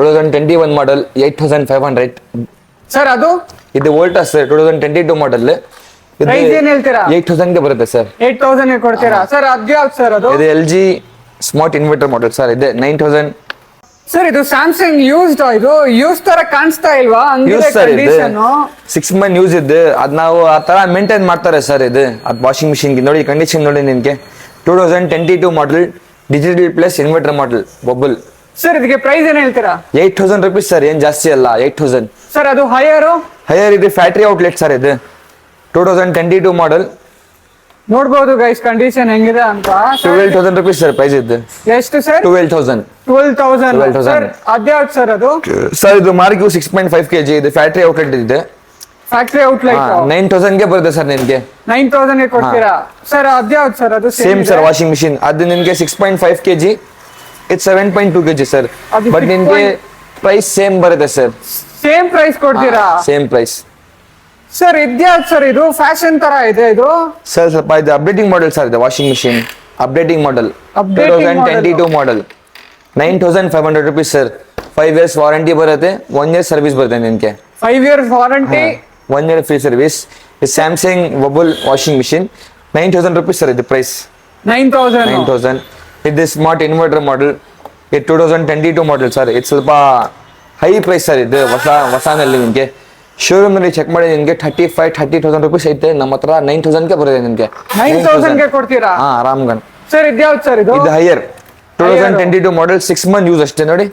2021 ಮಾಡೆಲ್ 8500. ಸರ್ ಅದು ಇದು ವೋಲ್ಟಾಸ್ 2022 ಮಾಡೆಲ್. ಪ್ರೈಸ್ ಏನ್ ಹೇಳ್ತೀರಾ? 8000 ಗೆ ಬರುತ್ತೆ ಸರ್. 8000 ಗೆ ಕೊಡ್ತೀರಾ? ಸರ್ ಅದ್ಯಾವ್ದು ಸರ್ ಅದು? ಇದು LG smart inverter model sir. ಇದೆ 9000. ಸರ್ ಇದು ಸ್ಯಾಮ್ಸಂಗ್ ಯೂಸ್ಡ್. ಇದು ಯೂಸ್ ತರ ಕಾಣಿಸ್ತಾ ಇಲ್ವಾ? ಹಂಗಿದೆ ಕಂಡೀಷನ್. 6 ಮಂತ್ ಯೂಸ್ ಇದೆ. ಅದ್ ನಾವು ಆ ತರ ಮೇಂಟೈನ್ ಮಾಡ್ತಾರೆ ಸರ್. ಇದು ಅದ್ ವಾಷಿಂಗ್ ಮಿಷಿನ್ ನೋಡಿ ಕಂಡೀಷನ್ ನೋಡಿ ನಿನ್ಗೆ. 2022 model digital plus inverter model bubble. Sir ಇದಕ್ಕೆ ಪ್ರೈಸ್ ಏನ್ ಹೇಳ್ತೀರಾ? 8000 ರುಪೀಸ್ ಸರ್. ಏನ್ ಜಾಸ್ತಿ ಅಲ್ಲ, 8000. ಸರ್ ಅದು ಹೈಯರ್ ಇದು ಫ್ಯಾಕ್ಟರಿ ಔಟ್ಲೆಟ್ ಸರ್. ಇದು 2022 ಮಾಡೆಲ್. ನೋಡ್ಬೋದು ಗೈಸ್ ಕಂಡೀಷನ್ ಹೆಂಗಿದೆ ಅಂತ. 12,000 ರುಪೀಸ್ ಸರ್ ಪ್ರೈಸ್ ಇದೆ. ಎಷ್ಟು ಸರ್? 12,000. 12,000. ಸರ್ ಅದ್ಯಾವ್ದು ಸರ್ ಅದು? ಸರ್ ಇದು ಮಾರ್ಕ್ಯೂ 6.5 kg. ಇದು ಫ್ಯಾಕ್ಟರಿ ಔಟ್ಲೆಟ್ ಇದೆ. ಫ್ಯಾಕ್ಟರಿ ಔಟ್ಲೆಟ್ 9000 ಗೆ ಬರುತ್ತೆ ಸರ್ ನಿಮ್ಗೆ. 9000 ಗೆ ಕೊಡ್ತೀರಾ? ಸರ್ ಅದ್ಯಾವ್ದು ಸರ್ ಅದು? Same sir washing machine. ಅದು ನಿಮ್ಗೆ 6.5 kg. ಇದು 7.2 kg ಸರ್. ಬಟ್ ನಿಮ್ಗೆ ಪ್ರೈಸ್ ಸೇಮ್ ಬರುತ್ತೆ ಸರ್. ಸೇಮ್ ಪ್ರೈಸ್ ಕೊಡ್ತೀರಾ? Same price. ಸರ್ ಇದ್ಯಾವ್ದು ಸರ್? ಇದು ಫ್ಯಾಷನ್ ತರ ಇದೆ ಇದು. ಸರ್ ಸ್ವಲ್ಪ ಇದು ಅಪ್ಡೇಟಿಂಗ್ ಮಾಡೆಲ್ ಸರ್. ಇದು washing machine updating model 2022 model 9500 rupees sir. 5 years warranty ಬರುತ್ತೆ, 1 year ಸರ್ವಿಸ್ ಬರುತ್ತೆ ನಿಮ್ಗೆ. 5 years warranty, 1 year free service. ಇದು Samsung bubble washing machine 9000 rupees sir. ಇದು ಪ್ರೈಸ್ 9000. ಇದು ಸ್ಮಾರ್ಟ್ ಇನ್ವರ್ಟರ್ ಮಾಡೆಲ್. ಇದು 2022 ಮಾಡೆಲ್ ಸರ್. ಇದು ಸ್ವಲ್ಪ ಹೈ ಪ್ರೈಸ್ ಸರ್. ಇದು ಹೊಸನಲ್ಲಿ ನಿಮ್ಗೆ ಶೋರೂಮ್ ನಲ್ಲಿ ಚೆಕ್ ಮಾಡಿ ನಿಮ್ಗೆ 30,000 ರುಪೀಸ್ ಐತೆ. ನಮ್ಮ ಹತ್ರ 9000 ಗೆ ಬರುತ್ತೆ ನಿಮ್ಗೆ. 9000 ಗೆ ಕೊಡ್ತೀರಾ? ಹಾ ಆರಾಮ್ಗನ್. ಸರ್ ಇದ್ಯಾವ್ದು ಸರ್ ಇದು? ಇದು ಹೈಯರ್ 2022 ಮಾಡೆಲ್ 6 ಮಂತ್ ಯೂಸ್ ಅಷ್ಟೇ ನೋಡಿ.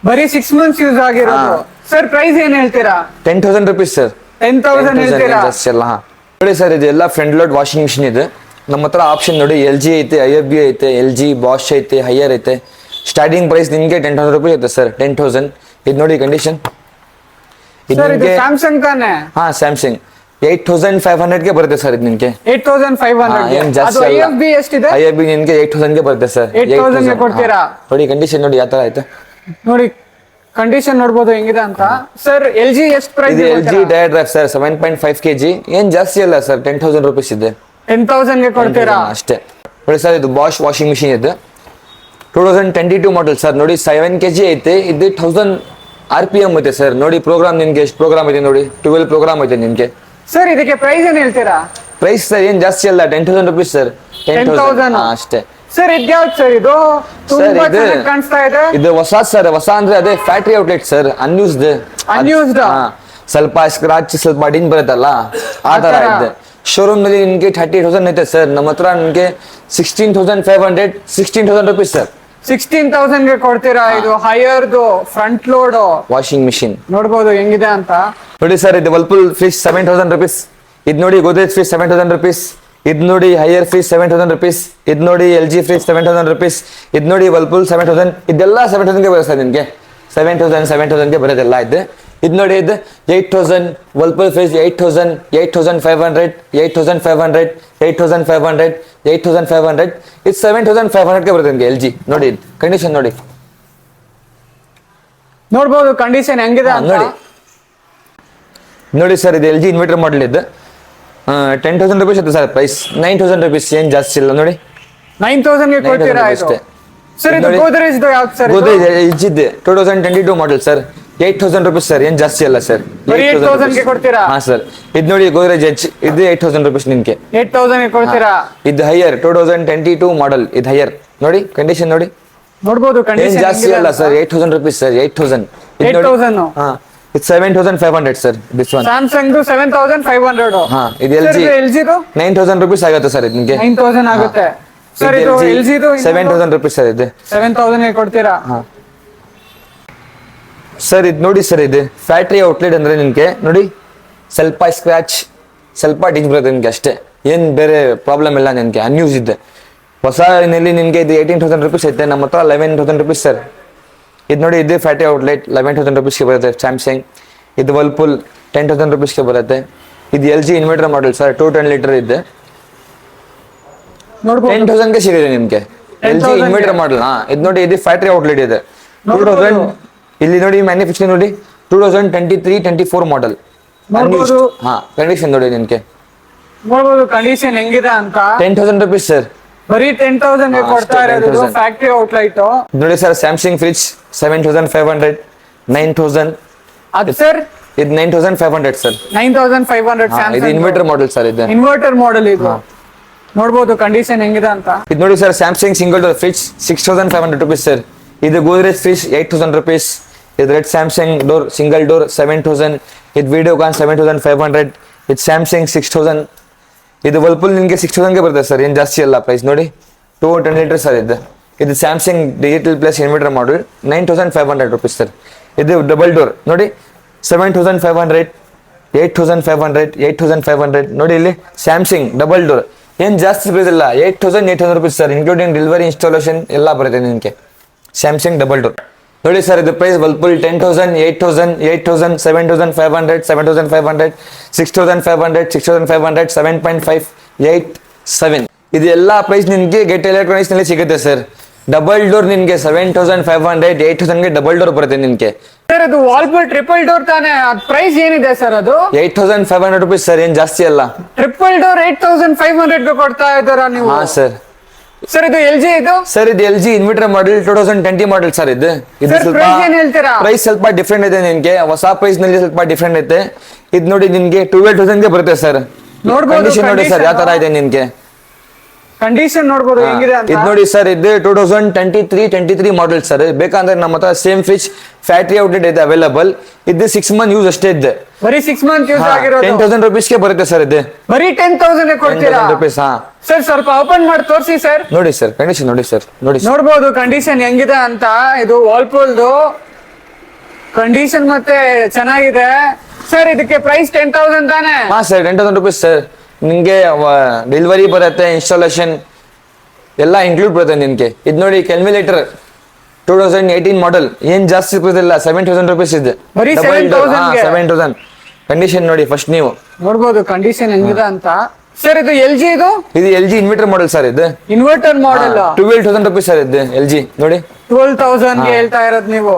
ಬರೀ 6 ಮಂತ್ಸ್ ಯೂಸ್ ಆಗಿರೋದು. ಸರ್ ಪ್ರೈಸ್ ಏನ್ ಹೇಳ್ತೀರಾ? 10,000 ರುಪೀಸ್ ಸರ್. 10,000 ಹೇಳ್ತೀರಾ? ನೋಡಿ ಸರ್ ಇದು ಎಲ್ಲ ಫ್ರಂಟ್ ಲೋಡ್ ವಾಷಿಂಗ್ ಮಿಷಿನ್ ಇದೆ. ನಮ್ಮ ಹತ್ರ ಆಪ್ಷನ್ ನೋಡಿ LG ಐತೆ, IFB ಐತೆ, LG ಬಾಷ್ ಐತೆ, ಹೈಯರ್ ಐತೆ. ಸ್ಟಾರ್ಟಿಂಗ್ ಪ್ರೈಸ್ ನಿಮ್ಗೆ 10,000 ರುಪೀಸ್ ಐತೆ ಸರ್. 10,000. ಇದು ನೋಡಿ ಕಂಡೀಷನ್. ಇದು ಸ್ಯಾಮ್ಸಂಗ್ ತಾನೆ? ಹಾ ಸ್ಯಾಮ್ಸಂಗ್ 8500 ಗೆ ಬರುತ್ತೆ ಸರ್. ಇದು ನಿಮ್ಗೆ 8500 ಗೆ. ಅದು IFB ಎಷ್ಟಿದೆ? IFB ನಿಮ್ಗೆ 8000 ಗೆ ಬರುತ್ತೆ ಸರ್. 8000 ಗೆ ಕೊಡ್ತೀರಾ? ನೋಡಿ ಕಂಡೀಷನ್ ನೋಡಿ ಯಾವ ತರ ಐತೆ ನೋಡಿ. ಕಂಡೀಷನ್ ನೋಡ್ಬೋದು ಹೆಂಗಿದೆ ಅಂತ. ಸರ್ LG ಎಷ್ಟು ಪ್ರೈಸ್? ಇದು LG Dyer drive sir 7.5 kg. ಏನ್ ಜಾಸ್ತಿ ಅಲ್ಲ ಸರ್. 10,000 ರುಪೀಸ್ ಇದೆ. 10,000 ಗೆ ಕೊಡ್ತೀರಾ? ಅಷ್ಟೇ. ನೋಡಿ ಸರ್ ಇದು ಬಾಷ್ ವಾಷಿಂಗ್ ಮಿಷಿನ್ ಇದೆ 2022 ಮಾಡೆಲ್ ಸರ್. ನೋಡಿ 7 kg ಐತೆ. ಇದು 1000 RPM ಐತೆ ಸರ್. ನೋಡಿ ಪ್ರೋಗ್ರಾಮ್ ನಿಮ್ಗೆ ಎಷ್ಟು ಪ್ರೋಗ್ರಾಮ್ ಐತೆ ನೋಡಿ. 12 ಪ್ರೋಗ್ರಾಮ್ ಐತೆ ನಿಮ್ಗೆ. ಸರ್ ಇದಕ್ಕೆ ಪ್ರೈಸ್ ಏನ್ ಹೇಳ್ತೀರಾ? ಪ್ರೈಸ್ ಸರ್ ಏನ್ ಜಾಸ್ತಿ ಅಲ್ಲ, 10,000 ರುಪೀಸ್ ಸರ್. 10,000 ಅಷ್ಟೇ. ಸರ್ ಇದ್ಯಾವ್ದು ಸರ್? ಇದು ತುಂಬಾ ಚೆನ್ನಾಗಿ ಕಾಣಿಸ್ತಾ ಇದೆ. ಇದು ಹೊಸ ಸರ್. ಹೊಸ ಅಂದ್ರೆ ಅದೇ ಫ್ಯಾಕ್ಟರಿ ಔಟ್ಲೆಟ್ ಸರ್. ಅನ್ಯೂಸ್ಡ್. ಸ್ವಲ್ಪ ಸ್ಕ್ರಾಚ್ ಸ್ವಲ್ಪ ಡಿನ್ ಬರುತ್ತಲ್ಲ ಆ ತರ ಇದೆ. ಶೋರೂಮ್ ನಲ್ಲಿ ನಿಮ್ಗೆ 30,000 ಐತೆ ಸರ್. ನಮ್ಮ ಹತ್ರ ನಿಮ್ಗೆ 16,500 16,000 ರುಪೀಸ್ ಸರ್. 16,000 ಗೆ ಕೊಡ್ತೀರಾ? ಇದು ಹೈಯರ್ದು ಫ್ರಂಟ್ ಲೋಡ್ ವಾಷಿಂಗ್ ಮಿಷಿನ್ ನೋಡ್ಬೋದು ಹೆಂಗಿದೆ ಅಂತ. ನೋಡಿ ಸರ್ ಇದು ವರ್ಲ್ಪೂಲ್ ಫ್ರಿಜ್ 7,000 ರುಪೀಸ್. ಇದು ನೋಡಿ ಗೋದ್ರೇಜ್ ಫ್ರಿಜ್ 7,000 ರುಪೀಸ್. ಇದು ನೋಡಿ ಹೈಯರ್ ಫ್ರಿಜ್ 7000 rupees. ಇದು ನೋಡಿ LG ಫ್ರಿಜ್ 7000 rupees. ಇದು ನೋಡಿ ವರ್ಲ್ಪೂಲ್ 7000. ಇದೆಲ್ಲ 7000 ಗೆ ಬರುತ್ತೆ ನಿಮಗೆ. 7000 ಗೆ ಬರೋದೆಲ್ಲ ಇದು. ಇದು ನೋಡಿ ಇದು 8000 ವರ್ಲ್ಪೂಲ್ ಫ್ರಿಜ್ 8000, 8500, 8500, 8500, 8500. ಇದು 7500 ಗೆ ಬರುತ್ತೆ ನಿಮಗೆ LG. ನೋಡಿ ಕಂಡೀಷನ್ ನೋಡಿ. ನೋಡ್ಬೋದು ಕಂಡೀಷನ್ ಹೆಂಗಿದೆ ಅಂತ. ನೋಡಿ ಸರ್, ಇದು LG ಇನ್ವರ್ಟರ್ ಮಾಡೆಲ್ ಇದು. 10,000 rupees ಇತ್ತು ಸರ್ ಪ್ರೈಸ್. 9,000 rupees ಏನ್ ಜಾಸ್ತಿ ಇಲ್ಲ ನೋಡಿ. 9,000 ಗೆ ಕೊಡ್ತೀರಾ ಅಷ್ಟೇ ಸರ್? ಇದು ಗೋದ್ರೇಜ್ ಯಾವ್ದು sir? Godrej LG 2022 model sir. 8,000 rupees sir, ಏನ್ ಜಾಸ್ತಿ ಅಲ್ಲ ಸರ್. 8,000 ಗೆ ಕೊಡ್ತೀರಾ? ಹಾ ಸರ್. ಇದು ನೋಡಿ ಗೋದ್ರೇಜ್ H, ಇದು 8,000 rupees ನಿಮ್ಗೆ. 8,000 ಗೆ ಕೊಡ್ತೀರಾ? ಇದು ಹೈಯರ್ 2022 ಮಾಡೆಲ್. ಇದು ಹೈಯರ್ ನೋಡಿ, ಕಂಡೀಷನ್ ನೋಡಿ. ನೋಡ್ಬೋದು ಏನ್ ಕಂಡೀಷನ್ ಜಾಸ್ತಿ ಅಲ್ಲ ಸರ್. 8,000 rupees sir. 8,000. 8,000. ಹಾ, ಇದು 7,500 ಸರ್. This one Samsung 7,500. ಹಾ, ಇದು LG 9,000 rupees ಆಗುತ್ತೆ ಸರ್. ಇದು ನಿಮ್ಗೆ 9,000 ಆಗುತ್ತೆ ಸರ್. ಇದು LG 7,000 rupees ಸರ್. ಇದು 7,000 ಗೆ ಕೊಡ್ತೀರಾ? ಸರ್ ಇದು ನೋಡಿ ಸರ್, ಇದು ಫ್ಯಾಕ್ಟ್ರಿ ಔಟ್ಲೆಟ್ ಅಂದ್ರೆ ನಿಮ್ಗೆ ನೋಡಿ ಸ್ವಲ್ಪ ಸ್ಕ್ರಾಚ್, ಸ್ವಲ್ಪ ಡಿಂಗ್ ಬರುತ್ತೆ ನಿಮ್ಗೆ ಅಷ್ಟೇ. ಏನ್ ಬೇರೆ ಪ್ರಾಬ್ಲಮ್ ಇಲ್ಲ ನಿಮ್ಗೆ. ಅನ್ಯೂಸ್ ಇದೆ. ಹೊಸನಲ್ಲಿ ನಿಮ್ಗೆ ಇದು 18,000 rupees ಐತೆ. ನಮ್ಮ ಹತ್ರ 11,000 rupees ಸರ್. ಇದು ನೋಡಿ, ಇದು ಫ್ಯಾಕ್ಟ್ರಿ ಔಟ್ಲೆಟ್ 11,000 rupees ಗೆ ಬರುತ್ತೆ ಸ್ಯಾಮ್ಸಂಗ್. ಇದು ವರ್ಲ್ಪೂಲ್ 10,000 rupees ಗೆ ಬರುತ್ತೆ. ಇದು LG inverter model sir. 210 litre ಇದೆ. 10,000 ಗೆ ಸಿಗುತ್ತೆ ನಿಮ್ಗೆ LG ಇನ್ವರ್ಟರ್ ಮಾಡೆಲ್. ಇದು ನೋಡಿ, ಇದು ಫ್ಯಾಕ್ಟ್ರಿ ಔಟ್ಲೆಟ್ ಇದೆ. 2000 ಇಲ್ಲಿ ನೋಡಿ ಮ್ಯಾನುಫ್ಯಾಕ್ಚರಿಂಗ್ ನೋಡಿ 2023-24 ಮಾಡೆಲ್. ಹಾ, ಕಂಡೀಷನ್ ನೋಡಿ ನಿಮ್ಗೆ. ನೋಡ್ಬೋದು ಕಂಡೀಷನ್ ಹೆಂಗಿದೆ ಅಂತ. 10,000 rupees ಸರ್. ಬರೀ 10,000 ಗೆ ಕೊಡ್ತಾ ಇರೋದು ಫ್ಯಾಕ್ಟ್ರಿ ಔಟ್ಲೆಟ್. ನೋಡಿ ಸರ್, ಸ್ಯಾಮ್ಸಂಗ್ ಫ್ರಿಜ್ 7,500, 9,000. ಅದು ಸರ್ ಇದು 9,500 ಸರ್. 9,500 ಇದು ಸ್ಯಾಮ್ಸಂಗ್ ಇನ್ವರ್ಟರ್ ಮಾಡೆಲ್ ಸರ್. ಇದು ಇನ್ವರ್ಟರ್ ಮಾಡೆಲ್. ಇದು ನೋಡ್ಬೋದು ಕಂಡೀಷನ್ ಹೆಂಗಿದೆ ಅಂತ. ಇದು ನೋಡಿ sir, Samsung single door fridge 6,500 rupees sir. ಇದು ಗೋದ್ರೇಜ್ ಫ್ರಿಜ್ 8,000 rupees. ಇದು red Samsung door single door 7,000. ಇದು ವಿಡಿಯೋಕಾನ್ 7,500. ಇದು ಸ್ಯಾಮ್ಸಂಗ್ 6,000. ಇದು ವರ್ಲ್ಪೂಲ್ ನಿಮಗೆ 6,000 ಗೆ ಬರುತ್ತೆ ಸರ್. ಏನ್ ಜಾಸ್ತಿ ಅಲ್ಲ ಪ್ರೈಸ್ ನೋಡಿ. 210 ಲೀಟರ್ ಸರ್. ಇದು Samsung digital plus inverter model 9,500 rupees sir. ಇದು ಡಬಲ್ ಡೋರ್ ನೋಡಿ 7,500, 8,500, 8,500. ನೋಡಿ ಇಲ್ಲಿ ಸ್ಯಾಮ್ಸಂಗ್ ಡಬಲ್ ಡೋರ್. ಏನ್ ಜಾಸ್ತಿ ಪ್ರೈಸ್ ಇಲ್ಲ. 8,800 rupees sir, including delivery, installation ಎಲ್ಲ ಬರುತ್ತೆ ನಿಮಗೆ. ಸ್ಯಾಮ್ಸಂಗ್ ಡಬಲ್ ಡೋರ್ ನೋಡಿ ಸರ್. ಇದು ಪ್ರೈಸ್ ವರ್ಲ್ಪೂಲ್ 10,000, 8,000, 8,000, 7,500, 7,500, 6,500, 6,500, 7.5, 8, 7. ಇದು ಎಲ್ಲ ಪ್ರೈಸ್ ನಿಮಗೆ ಗೆಟ್ ಎಲೆಕ್ಟ್ರಾನಿಕ್ಸ್ ನಲ್ಲಿ ಸಿಗುತ್ತೆ ಸರ್. ಡಬಲ್ ಡೋರ್ ನಿಮಗೆ 7,500, 8,000 ಗೆ ಡಬಲ್ ಡೋರ್ ಬರುತ್ತೆ ನಿಮಗೆ. ಸರ್ ಅದು ವಾಲ್ಪೂಲ್ ಟ್ರಿಪಲ್ ಡೋರ್ ತಾನೆ. ಪ್ರೈಸ್ ಏನಿದೆ ಸರ್? ಅದು 8,500 rupees ಸರ್. ಏನ್ ಜಾಸ್ತಿ ಅಲ್ಲ. ಟ್ರಿಪಲ್ ಡೋರ್ 8,500 ಗೆ ಕೊಡ್ತಾ ಇದ್ದಾರಾ ನೀವು? ಹಾ ಸರ್. ಸರ್ ಇದು LG ಇದು ಸರ್. ಇದು LG inverter model 2020 model sir. ಇದು ಸ್ವಲ್ಪ ಪ್ರೈಸ್ ಏನ್ ಹೇಳ್ತೀರಾ? ಪ್ರೈಸ್ ಸ್ವಲ್ಪ ಡಿಫ್ರೆಂಟ್ ಇದೆ ನಿಮ್ಗೆ. ಹೊಸ ಪ್ರೈಸ್ ನಲ್ಲಿ ಸ್ವಲ್ಪ ಡಿಫ್ರೆಂಟ್ ಐತೆ. ಇದು ನೋಡಿ ನಿಮ್ಗೆ 12,000 ಗೆ ಬರುತ್ತೆ ಸರ್. ಕಂಡೀಷನ್ ನೋಡಿ ಸರ್ ಯಾವ ತರ ಇದೆ ನಿಮ್ಗೆ. ಕಂಡೀಷನ್ ನೋಡ್ಬೋದು ಹೆಂಗಿದೆ ಅಂತ. ಇದು ನೋಡಿ ಸರ್, ಇದು 2023 ಮಾಡೆಲ್ ಸರ್. ಬೇಕಂದ್ರೆ ನಮ್ಮ ಹತ್ರ ಸೇಮ್ ಫ್ರಿಜ್ ಫ್ಯಾಕ್ಟ್ರಿ ಔಟ್ಲೆಟ್ ಇದೆ ಅವೈಲೇಬಲ್. ಇದು 6 month ಯೂಸ್ ಅಷ್ಟೇ ಇದೆ. ಬರೀ 6 month ಯೂಸ್ ಆಗಿರೋದು 10,000 rupees ಗೆ ಬರುತ್ತೆ ಸರ್. ಇದು ಬರೀ 10,000 ಗೆ ಕೊಡ್ತೀರಾ? 10,000 rupees. ಹಾ ಸರ್ ಸ್ವಲ್ಪ ಓಪನ್ ಮಾಡಿ ತೋರಿಸಿ ಸರ್. ನೋಡಿ ಸರ್ ಕಂಡೀಷನ್ ನೋಡಿ ಸರ್. ನೋಡ್ಬೋದು ಕಂಡೀಷನ್ ಹೆಂಗಿದೆ ಅಂತ. ಇದು ವಾಲ್ಪೂಲ್ದು ಕಂಡೀಷನ್ ಮತ್ತೆ ಚೆನ್ನಾಗಿದೆ ಸರ್. ಇದಕ್ಕೆ ಪ್ರೈಸ್ 10,000 ತಾನೆ? ಹಾ ಸರ್, 10,000 rupees ಸರ್. ನಿಮ್ಗೆ ಡೆಲಿವರಿ ಬರುತ್ತೆ, ಇನ್ಸ್ಟಾಲೇಷನ್ ಎಲ್ಲ ಇನ್ಕ್ಲೂಡ್ ಬರುತ್ತೆ ನಿಮ್ಗೆ. ಇದು ನೋಡಿ ಕ್ಯಾಲ್ಕುಲೇಟರ್ 2018 ಮಾಡೆಲ್. ಏನ್ ಜಾಸ್ತಿ ಇಲ್ಲ. 7,000 rupees ಇದೆ. ಬರೀ 7,000. ಕಂಡೀಷನ್ ನೋಡಿ ಫಸ್ಟ್ ನೀವು. ನೋಡ್ಬೋದು ಕಂಡೀಷನ್ ಹೆಂಗಿದೆ ಅಂತ ಸರ್. ಇದು LG ಇದು LG ಇನ್ವರ್ಟರ್ ಮಾಡೆಲ್ ಸರ್. ಇದು ಇನ್ವರ್ಟರ್ ಮಾಡೆಲ್ 12,000 rupees ಸರ್. ಇದು LG ನೋಡಿ 12,000 ಗೆ ಹೇಳ್ತಾ ಇರೋದು ನೀವು.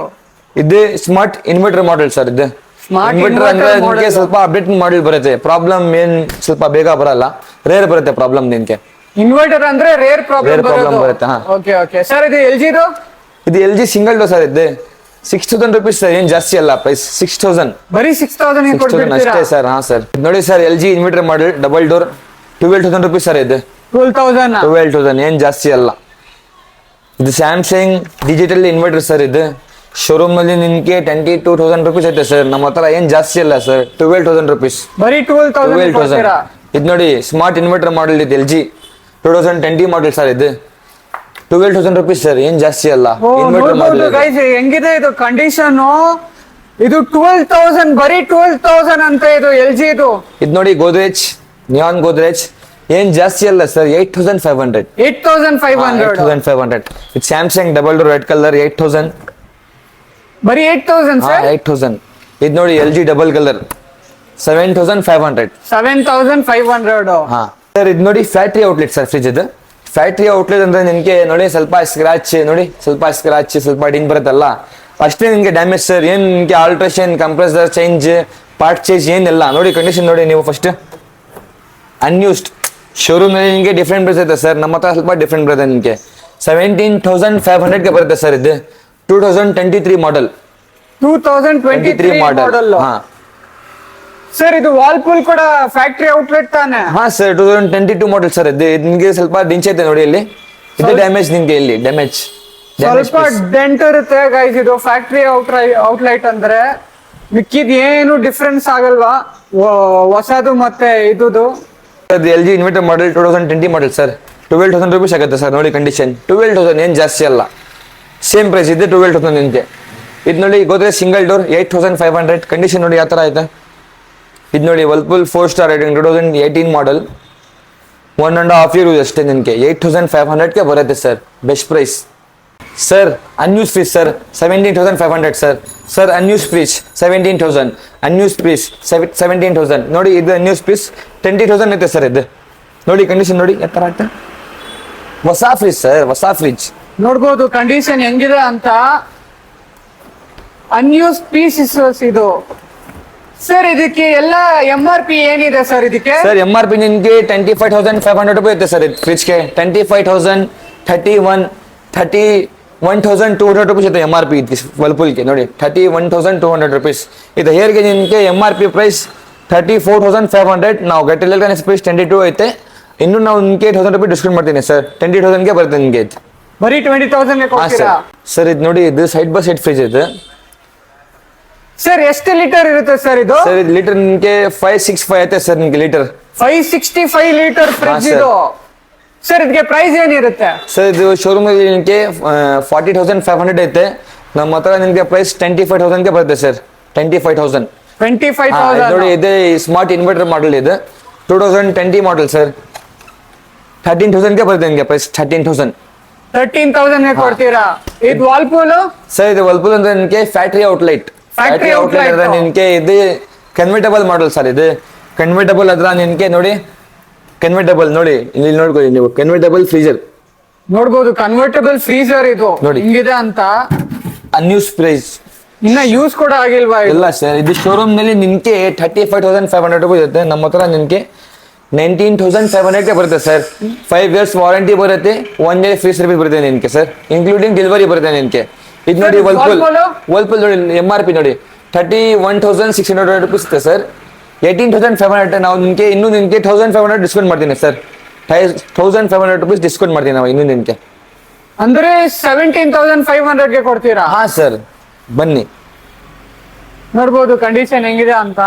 ಇದು ಸ್ಮಾರ್ಟ್ ಇನ್ವರ್ಟರ್ ಮಾಡೆಲ್ ಸರ್. ಇದು ಸ್ಮಾರ್ಟ್ ಇನ್ವರ್ಟರ್ ಅಂದ್ರೆ ನಿಮ್ಗೆ ಸ್ವಲ್ಪ ಅಪ್ಡೇಟ್ ಮಾಡೆಲ್ ಬರುತ್ತೆ. ಪ್ರಾಬ್ಲಮ್ ಏನ್ ಸ್ವಲ್ಪ ಬೇಗ ಬರಲ್ಲ. ರೇರ್ ಬರುತ್ತೆ ಪ್ರಾಬ್ಲಮ್ ನಿಮ್ಗೆ. ಇನ್ವರ್ಟರ್ ಅಂದ್ರೆ ರೇರ್ ಪ್ರಾಬ್ಲಮ್ ಬರುತ್ತೆ. ಹಾ ಓಕೆ ಓಕೆ ಸರ್. ಇದು LG ಇದು LG ಸಿಂಗಲ್ ಡೋರ್ ಸರ್. ಇದು 6,000 rupees ಸರ್. ಏನ್ ಜಾಸ್ತಿ ಅಲ್ಲ ಪ್ರೈಸ್. 6,000 ಬರೀ 6,000 ಗೆ ಕೊಡ್ತೀರಾ ಅಷ್ಟೇ ಸರ್. ಹಾ ಸರ್. ನೋಡಿ sir, LG inverter model double door 12,000 rupees sir. ಇದು 12,000 ಏನ್ ಜಾಸ್ತಿ ಅಲ್ಲ. ಇದು ಸ್ಯಾಮ್ಸಂಗ್ ಡಿಜಿಟಲ್ ಇನ್ವರ್ಟರ್ ಸರ್. ಇದು ಶೋರೂಮ್ ನಲ್ಲಿ ನಿಮ್ಗೆ 22,000 rupees ಐತೆ ಸರ್. ನಮ್ಮ ಹತ್ರ ಏನ್ ಜಾಸ್ತಿ ಅಲ್ಲ ಸರ್. 12,000 rupees. ಬರೀ 12,000. ಇದು ನೋಡಿ ಸ್ಮಾರ್ಟ್ ಇನ್ವರ್ಟರ್ ಮಾಡೆಲ್ ಇದೆ. LG 2020 model sir. ಇದು 12,000 rupees ಸರ್. ಏನ್ ಜಾಸ್ತಿ ಅಲ್ಲ. ಇನ್ವರ್ಟರ್ ಮಾಡೆಲ್ ಹೆಂಗಿದೆ ಇದು ಕಂಡೀಷನ್? ಇದು 12,000 ಬರೀ 12,000 ಅಂತ. ಇದು LG ಇದು ನೋಡಿ ಗೋದ್ರೇಜ್ ನಿಯಾನ್ ಗೋದ್ರೇಜ್ ಏನ್ ಜಾಸ್ತಿ ಅಲ್ಲ ಸರ್, 8500. 8500. 8500. ಇದು Samsung double door red colour 8000. ಬರೀ 8000 ಸರ್. 8000. ಇದು ನೋಡಿ ಎಲ್ ಜಿ ಡಬಲ್ ಕಲರ್ 7500. 7500. ಹಾ ಸರ್, ಇದು ನೋಡಿ ಫ್ಯಾಕ್ಟ್ರಿ ಔಟ್ಲೆಟ್ ಸರ್ ಫ್ರಿಜ್ ಇದು. ಫ್ಯಾಕ್ಟ್ರಿ ಔಟ್ಲೆಟ್ ಅಂದ್ರೆ ನಿನ್ಗೆ ನೋಡಿ ಸ್ವಲ್ಪ ಸ್ಕ್ರಾಚ್, ನೋಡಿ ಸ್ವಲ್ಪ ಡಿಂಗ್ ಬರುತ್ತಲ್ಲ, ಅಷ್ಟೇ ನಿನ್ಗೆ ಡ್ಯಾಮೇಜ್ ಸರ್. ಏನ್ ನಿನ್ಗೆ alteration, compressor change, part change ಏನಿಲ್ಲ. ನೋಡಿ ಕಂಡೀಷನ್ ನೋಡಿ ನೀವು ಫಸ್ಟ್. ಅನ್ಯೂಸ್ಡ್ ಶೋರೂಮ್ ನಲ್ಲಿ ನಿಮಗೆ ಡಿಫ್ರೆಂಟ್ ಬರುತ್ತೆ ಸರ್, ನಮ್ಮ ಹತ್ರ ಸ್ವಲ್ಪ ಡಿಫ್ರೆಂಟ್ ಬರುತ್ತೆ ನಿಮಗೆ. 17,500 ಬರುತ್ತೆ ಸರ್. ಇದು 2023 ಮಾಡಲ್. 2023 ಮಾಡಲ್. ಹಾ ಸರ್, ಇದು ವಾಲ್ಪೂಲ್ ಕೂಡ ಫ್ಯಾಕ್ಟ್ರಿ ಔಟ್ಲೆಟ್ ತಾನೆ? ಹಾ ಸರ್, 2022 ಮಾಡಲ್ ಸರ್. ಇದು ನಿಮಗೆ ಸ್ವಲ್ಪ ಡಿಂಚ್ ಐತೆ ನೋಡಿ ಇಲ್ಲಿ, ಇದು ಡ್ಯಾಮೇಜ್ ನಿಮ್ಗೆ ಇಲ್ಲಿ ಡ್ಯಾಮೇಜ್ ಸ್ವಲ್ಪ ಡೆಂಟ್ ಇರುತ್ತೆ ಗೈಸ್. ಇದು ಫ್ಯಾಕ್ಟ್ರಿ ಔಟ್ಲೆಟ್ ಅಂದ್ರೆ ಮಿಕ್ಕಿದ್ ಏನು ಡಿಫ್ರೆನ್ಸ್ ಆಗಲ್ವಾ ಹೊಸದು ಮತ್ತೆ ಇದುದು. ಎಲ್ ಜಿ ಇನ್ವರ್ಟರ್ ಮಾಡಲ್ 2020 ಮಾಡಲ್ ಸರ್. 12,000 rupees ಆಗುತ್ತೆ ಸರ್. ನೋಡಿ ಕಂಡೀಷನ್ 12,000, ಏನ್ ಜಾಸ್ತಿ ಅಲ್ಲ, ಸೇಮ್ ಪ್ರೈಸ್ ಇದೆ 12,000 ನಿಮಗೆ. ಇದು ನೋಡಿ ಗೋದ್ರೆ ಸಿಂಗಲ್ ಡೋರ್ 8,500. ಕಂಡೀಷನ್ ನೋಡಿ ಯಾವ ತರ ಐತೆ. ಇದು ನೋಡಿ Whirlpool 4 star rating 2018 model. 1.5 year use ಅಷ್ಟೇ ನಿಮಗೆ. 8,500 ಬರುತ್ತೆ sir, best price sir. Unused fridge sir 17,500 sir. Sir unused fridge 17,000. Unused fridge 17,000. ನೋಡಿ ಇದು ಅನ್ಯೂಸ್ ಫ್ರಿಜ್ 20,000 ಐತೆ ಸರ್. ಇದು ನೋಡಿ ಕಂಡೀಷನ್ ನೋಡಿ ಯಾವ ತರ ಐತೆ. ಹೊಸ ಫ್ರಿಜ್ ಸರ್, ಹೊಸ ಫ್ರಿಜ್. ನೋಡ್ಬೋದು ಕಂಡೀಷನ್ ಹೆಂಗಿದೆ ಅಂತ. ಅನ್ಯೂಸ್ ಪೀಸಸ್ ಇದು ಸರ್. ಇದಕ್ಕೆ ಎಲ್ಲ MRP ಏನಿದೆ ಸರ್ ಇದಕ್ಕೆ? ಸರ್ MRP ನಿಮಗೆ 25,500 ರೂಪಾಯಿ ಐತೆ ಸರ್. ಇದು ಫ್ರಿಜ್ಗೆ 25,000, 31,200 ರೂಪೀಸ್ ಐತೆ MRP. ಇದು ವರ್ಲ್ಪೂಲ್ಗೆ ನೋಡಿ 31,200 ರೂಪೀಸ್. ಇದು ಹೇರ್ಗೆ ನಿಮಗೆ MRP ಪ್ರೈಸ್ 34,500. ನಾವು ಗೆಟ್ ಎಲೆಕ್ಟ್ರಾನಿಕ್ಸ್ ಪ್ರೈಸ್ 22 ಐತೆ. ಇನ್ನು ನಾವು ನಿಮಗೆ 1,000 ರೂಪಾಯಿ ಡಿಸ್ಕೌಂಟ್ ಮಾಡ್ತೀನಿ ಸರ್. 20,000 ಬರುತ್ತೆ ನಿಮಗೆ ಇದು. ಬರೀ 20,000 ಕೊಡ್ತೀರಾ ಸರ್? ಇದು ನೋಡಿ ಇದು ಸೈಡ್ ಬೈ ಸೈಡ್ ಫ್ರಿಜ್ ಇದು ಸರ್. ಎಷ್ಟು ಲೀಟರ್ ಇರುತ್ತೆ ಸರ್ ಇದು? ಸರ್ ಇದು ಲೀಟರ್ ನಿಮಗೆ 565 ಐತೆ ಸರ್. ನಿಮಗೆ ಲೀಟರ್ 565 ಲೀಟರ್ ಫ್ರಿಜ್ sir. ಇದು ಸರ್. ಇದಕ್ಕೆ ಪ್ರೈಸ್ ಏನಿರುತ್ತೆ ಸರ್? ಇದು ಶೋರೂಮ್ ಅಲ್ಲಿ ನಿಮಗೆ 40,500 ಐತೆ. ನಮ್ಮ ಹತ್ರ ನಿಮಗೆ ಪ್ರೈಸ್ 25,000 ಬರುತ್ತೆ ಸರ್. 25,000. 25,000. ನೋಡಿ ಇದೆ ಸ್ಮಾರ್ಟ್ ಇನ್ವರ್ಟರ್ ಮಾಡಲ್. ಇದು 2020 ಮಾಡಲ್ ಸರ್. 13,000 ಬರುತ್ತೆ ನಿಮಗೆ ಪ್ರೈಸ್. 13,000 ಕೊಡ್ತೀರಾ? ಇದು ವಾಲ್ಪೂಲ್ ಸರ್. ಇದು ವರ್ಲ್ಪೂಲ್ ಅಂದ್ರೆ ನಿಮಗೆ ಫ್ಯಾಕ್ಟ್ರಿ ಔಟ್ಲೆಟ್. ಫ್ಯಾಕ್ಟ್ರಿ ಔಟ್ಲೆಟ್ ಅಂದ್ರೆ ನಿಮಗೆ ಇದು ಕನ್ವರ್ಟಬಲ್ ಮಾಡಲ್ ಸರ್. ಇದು ಕನ್ವರ್ಟಬಲ್ ಅದ್ರ ನಿಮಗೆ ನೋಡಿ, ಕನ್ವರ್ಟಬಲ್ ನೋಡಿ ಇಲ್ಲಿ ನೋಡ್ಕೊಳ್ಳಿ ನೀವು. ಕನ್ವರ್ಟಬಲ್ ಫ್ರೀಜರ್ ನೋಡ್ಬೋದು. ಕನ್ವರ್ಟಬಲ್ ಫ್ರೀಜರ್ ಇದು ನೋಡಿ ಹಿಂಗಿದೆ ಅಂತ. ಅನ್ಯೂಸ್ ಪ್ರೈಸ್, ಇನ್ನ ಯೂಸ್ ಕೂಡ ಆಗಿಲ್ವಾ? ಇಲ್ಲ ಸರ್. ಇದು ಶೋರೂಮ್ ನಲ್ಲಿ ನಿಮಗೆ 35,500 ರೂಪಾಯಿ ಇರುತ್ತೆ. ನಮ್ಮ ಹತ್ರ ನಿಮಗೆ 19,500 ಬರುತ್ತೆ ಸರ್. 5 years ವಾರಂಟಿ ಬರುತ್ತೆ. 1 day ಫ್ರೀ ಸರ್ವಿಸ್ ಬರುತ್ತೆ ನಿಮಗೆ ಸರ್, ಇನ್ಕ್ಲೂಡಿಂಗ್ ಡೆಲಿವರಿ ಬರುತ್ತೆ ನಿಮಗೆ. ಇದು ನೋಡಿ ವರ್ಲ್ಪೂಲ್ ನೋಡಿ MRP ನೋಡಿ 31,600 ರೂಪೀಸ್ ಇದೆ ಸರ್. 18,500 ನಾವು ನಿಮಗೆ ಇನ್ನೂ ನಿಮಗೆ 1,500 ಡಿಸ್ಕೌಂಟ್ ಮಾಡ್ತೀನಿ ಸರ್. 1,500 ರೂಪೀಸ್ ಡಿಸ್ಕೌಂಟ್ ಮಾಡ್ತೀನಿ ನಾವು ಇನ್ನು ನಿಮಗೆ. ಅಂದ್ರೆ 17,500 ಕೊಡ್ತೀರಾ? ಹಾ ಸರ್, ಬನ್ನಿ ನೋಡ್ಬೋದು ಕಂಡೀಷನ್ ಹೆಂಗಿದೆ ಅಂತ.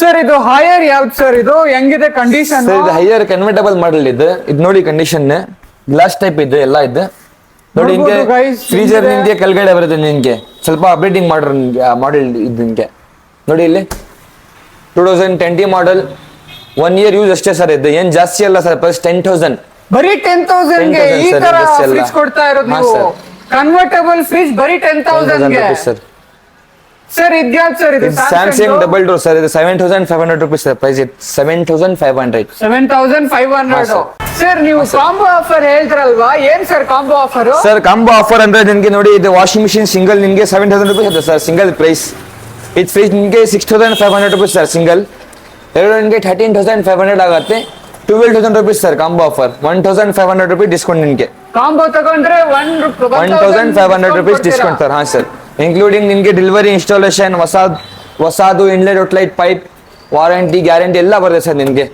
ಸರ್ ಇದು ಹೈಯರ್ ಯಾವ್ದು ಸರ್? ಇದು ಹೆಂಗಿದೆ ಕಂಡೀಷನ್? ಇದು ಹೈಯರ್ ಕನ್ವರ್ಟಬಲ್ ಮಾಡಲ್. ಇದು ನೋಡಿ ಕಂಡೀಷನ್ ಗ್ಲಾಸ್ ಟೈಪ್ ಇದೆ ಎಲ್ಲ. ಇದು ನೋಡಿ ನಿಮಗೆ ಫ್ರೀಜರ್ ನಿಮಗೆ ಕೆಳಗಡೆ ಬರುತ್ತೆ. ನಿಮಗೆ ಸ್ವಲ್ಪ ಅಪ್ಡೇಟಿಂಗ್ ಮಾಡಲ್ ಇದು ನಿಮಗೆ ನೋಡಿ ಇಲ್ಲಿ 2020 ಮಾಡಲ್. 1 year ಯೂಸ್ ಅಷ್ಟೇ ಸರ್. ಇದು ಏನ್ ಜಾಸ್ತಿ ಅಲ್ಲ ಸರ್. ಪ್ಲಸ್ 10,000. ಬರೀ 10,000 ಗೆ ಈ ತರ ಫ್ರಿಜ್ ಕೊಡ್ತಾ ಇರೋದು ನೀವು? ಕನ್ವರ್ಟಬಲ್ ಫ್ರಿಜ್ ಬರೀ 10,000 ಗೆ ಸರ್. ಸರ್ ಇದ್ಯಾವ್ದು ಸರ್? ಇದು ಸ್ಯಾಮ್ಸಂಗ್ ಡಬಲ್ ಡೋರ್ ಸರ್. ಇದು 7,500 ರೂಪೀಸ್ ಸರ್ ಪ್ರೈಸ್. ಇದು 7,500. 7,500. ಸರ್ ನೀವು ಕಾಂಬೋ ಆಫರ್ ಹೇಳ್ತಾರಲ್ವಾ, ಏನ್ sir combo offer? Sir combo offer ಅಂದ್ರೆ ನಿಮಗೆ ನೋಡಿ ಇದು ವಾಷಿಂಗ್ ಮಿಷಿನ್ ಸಿಂಗಲ್ ನಿಮಗೆ 7,000 ರೂಪೀಸ್ ಇದೆ ಸರ್ ಸಿಂಗಲ್ ಪ್ರೈಸ್. ಇದು ಫ್ರಿಜ್ ನಿಮಗೆ 6,500 ರೂಪೀಸ್ ಸರ್ ಸಿಂಗಲ್. ಎರಡು ನಿಮಗೆ 13,500 ಆಗುತ್ತೆ. 12,000 rupees sir combo offer. 1,500 rupees discount ನಿಮಗೆ. ಕಾಂಬೋ ತಗೊಂಡ್ರೆ 1,500 ರೂಪೀಸ್ ಡಿಸ್ಕೌಂಟ್ ಸರ್. ಹಾ ಸರ್, ಇನ್ಕ್ಲೂಡಿಂಗ್ ನಿಮಗೆ ಡೆಲಿವರಿ, ಇನ್ಸ್ಟಾಲೇಷನ್, ಹೊಸದು inlet outlet pipe, warranty, guarantee ಎಲ್ಲ ಬರುತ್ತೆ ಸರ್ ನಿಮಗೆ.